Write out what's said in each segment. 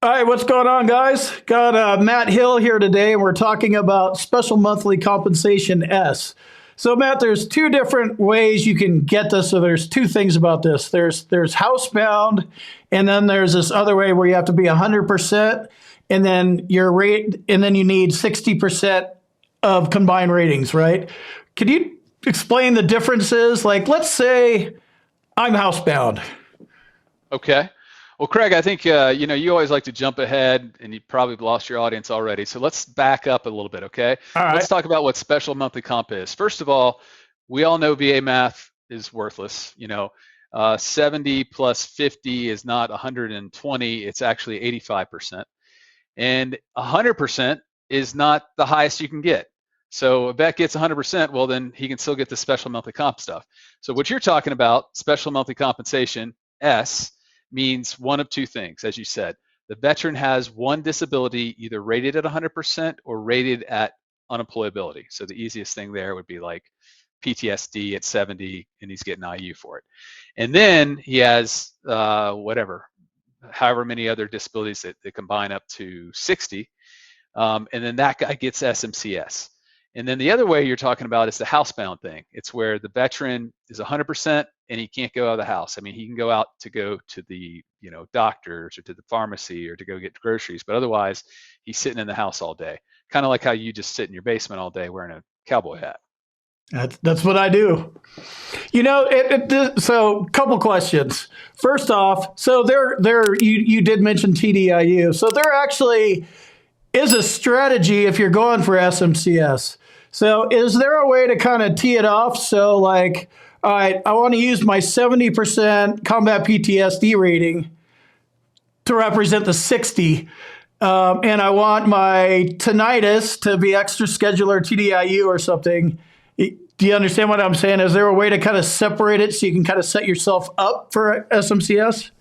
All right, what's going on, guys? Got Matt Hill here today, and we're talking about special monthly compensation S. So, Matt, there's two different ways you can get this. So, there's two things about this. There's housebound, and then there's this other way where you have to be 100%, and then your rate, and then you need 60% of combined ratings, right? Can you explain the differences? Like, let's say I'm housebound. Okay. Well, Craig, I think you always like to jump ahead, and you probably lost your audience already. So let's back up a little bit, okay? All right. Let's talk about what special monthly comp is. First of all, we all know VA math is worthless. 70 plus 50 is not 120; it's actually 85%, and 100% is not the highest you can get. So if Beck gets 100%, well, then he can still get the special monthly comp stuff. So what you're talking about, special monthly compensation, S, means one of two things, as you said. The veteran has one disability either rated at 100% or rated at unemployability. So the easiest thing there would be like PTSD at 70, and he's getting IU for it. And then he has however many other disabilities that combine up to 60. And then that guy gets SMCS. And then the other way you're talking about is the housebound thing. It's where the veteran is 100% and he can't go out of the house. I mean, he can go out to go to the doctors or to the pharmacy or to go get groceries, but otherwise he's sitting in the house all day. Kind of like how you just sit in your basement all day wearing a cowboy hat. That's what I do. So couple questions. First off, so you did mention TDIU. So there actually is a strategy if you're going for SMCS. So is there a way to kind of tee it off? So like, all right, I want to use my 70% combat PTSD rating to represent the 60. And I want my tinnitus to be extra scheduler TDIU or something. Do you understand what I'm saying? Is there a way to kind of separate it so you can kind of set yourself up for SMCS?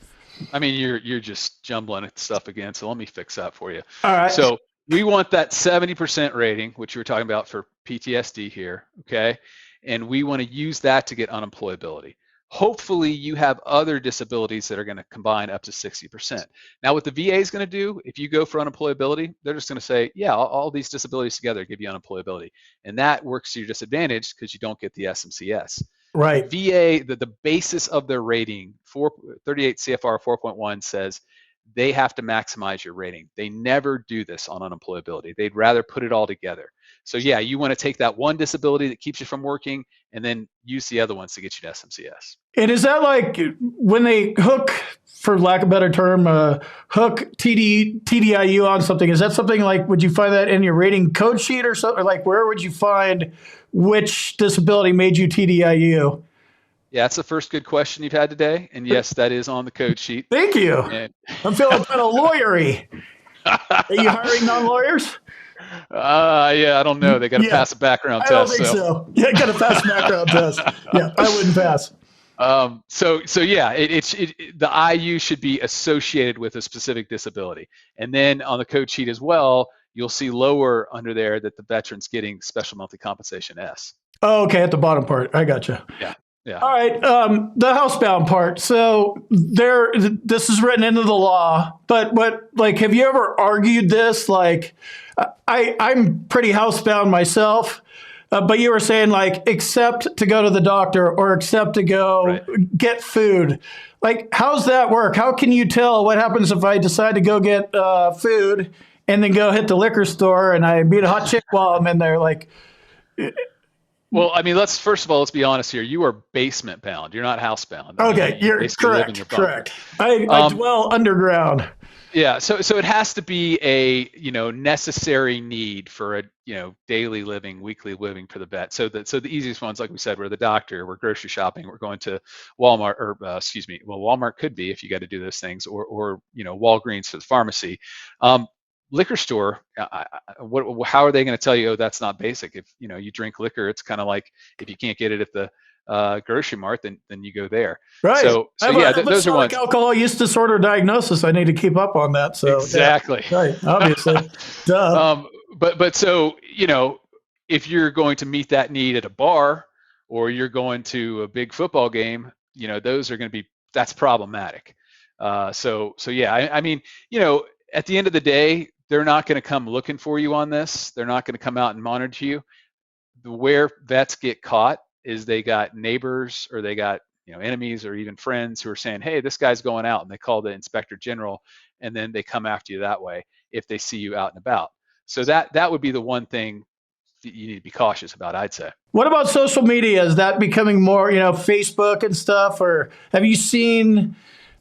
I mean, you're just jumbling stuff again, so let me fix that for you. All right. So we want that 70% rating, which you were talking about for PTSD here, okay? And we want to use that to get unemployability. Hopefully you have other disabilities that are going to combine up to 60%. Now what the VA is going to do, if you go for unemployability, they're just going to say, yeah, all these disabilities together give you unemployability. And that works to your disadvantage because you don't get the SMCS. The Right. VA, the basis of their rating, 38 CFR 4.1 says they have to maximize your rating. They never do this on unemployability. They'd rather put it all together. So yeah, you want to take that one disability that keeps you from working and then use the other ones to get you to SMCS. And is that like when they hook, for lack of a better term, hook TDIU on something? Is that something like, would you find that in your rating code sheet or something? Or like, where would you find which disability made you TDIU? Yeah, that's the first good question you've had today. And yes, that is on the code sheet. Thank you. And I'm feeling kind of lawyery. Are you hiring non-lawyers? yeah, I don't know. They got to Yeah, pass a background I don't test. think So so. Yeah, got to pass a background test. Yeah, I wouldn't pass. so yeah, the IU should be associated with a specific disability. And then on the code sheet as well, you'll see lower under there that the veteran's getting special monthly compensation S. Oh, okay, at the bottom part. I got you. Yeah, yeah. All right, the housebound part. So this is written into the law. But like, have you ever argued this? Like, I'm pretty housebound myself, but you were saying like, except to go to the doctor or except to go Right. get food. Like, how's that work? How can you tell what happens if I decide to go get food and then go hit the liquor store and I meet a hot chick while I'm in there? Like, Well, I mean, let's be honest here. You are basement bound. You're not house bound. I mean, okay, you you're basically live in your correct. bunker. Correct. I Um, dwell underground. yeah, so it has to be a necessary need for a daily living, weekly living for the vet. So the easiest ones, like we said, we're the doctor, we're grocery shopping, we're going to Walmart, or excuse me, well, Walmart could be if you got to do those things, or Walgreens for the pharmacy. Liquor store, how are they going to tell you, oh, that's not basic? If you drink liquor, it's kind of like if you can't get it at the grocery mart, then you go there. Right. So I yeah, have a those are chronic ones. alcohol use disorder diagnosis. I need to keep up on that. So yeah, Exactly. right. Obviously, duh. But so if you're going to meet that need at a bar or you're going to a big football game, those are going to be that's problematic. So yeah, I mean, At the end of the day, they're not going to come looking for you on this. They're not going to come out and monitor you. Where vets get caught is they got neighbors or they got enemies or even friends who are saying, hey, this guy's going out, and they call the inspector general, and then they come after you that way if they see you out and about. So that would be the one thing that you need to be cautious about, I'd say. What about social media? Is that becoming more, Facebook and stuff? Or have you seen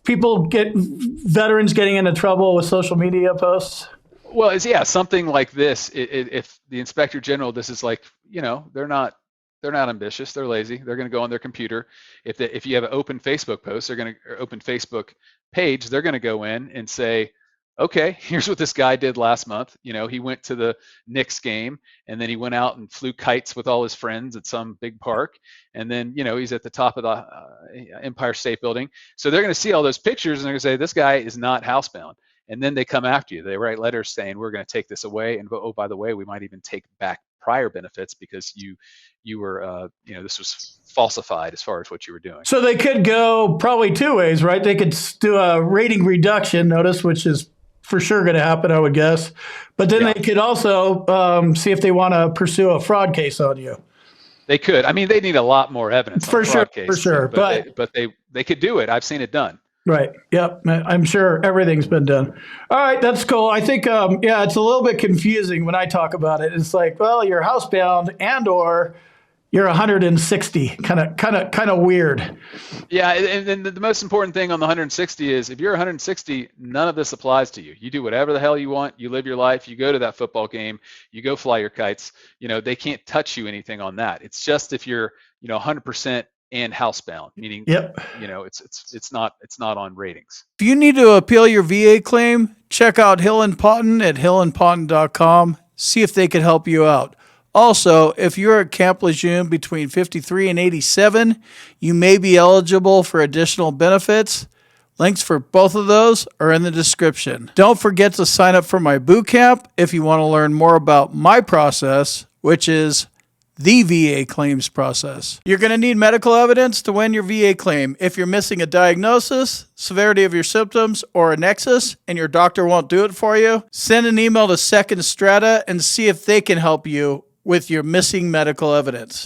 veterans getting into trouble with social media posts? Well, something like this. If the inspector general, this is like, they're not ambitious. They're lazy. They're going to go on their computer. If you have an open Facebook post, or open Facebook page, they're going to go in and say, okay, here's what this guy did last month. He went to the Knicks game, and then he went out and flew kites with all his friends at some big park. And then, he's at the top of the Empire State Building. So they're going to see all those pictures, and they're going to say, this guy is not housebound. And then they come after you. They write letters saying, we're going to take this away. And oh, by the way, we might even take back prior benefits because you were, this was falsified as far as what you were doing. So they could go probably two ways, right? They could do a rating reduction notice, which is for sure going to happen, I would guess. But then they could also see if they want to pursue a fraud case on you. They could. I mean, they need a lot more evidence for on a sure, fraud case, for sure. But they could do it. I've seen it done. Right. Yep. I'm sure everything's been done. All right. That's cool. I think, it's a little bit confusing when I talk about it. It's like, well, you're housebound and or you're 160. Kind of weird. Yeah. And the most important thing on the 160 is if you're 160, none of this applies to you. You do whatever the hell you want. You live your life. You go to that football game. You go fly your kites. They can't touch you anything on that. It's just if you're, 100% and housebound, meaning, it's not on ratings. If you need to appeal your VA claim, check out Hill and Ponton at hillandponton.com. See if they can help you out. Also, if you're at Camp Lejeune between 53 and 87, you may be eligible for additional benefits. Links for both of those are in the description. Don't forget to sign up for my boot camp if you want to learn more about my process, which is the VA claims process. You're going to need medical evidence to win your VA claim. If you're missing a diagnosis, severity of your symptoms, or a nexus, and your doctor won't do it for you, send an email to Second Strata and see if they can help you with your missing medical evidence.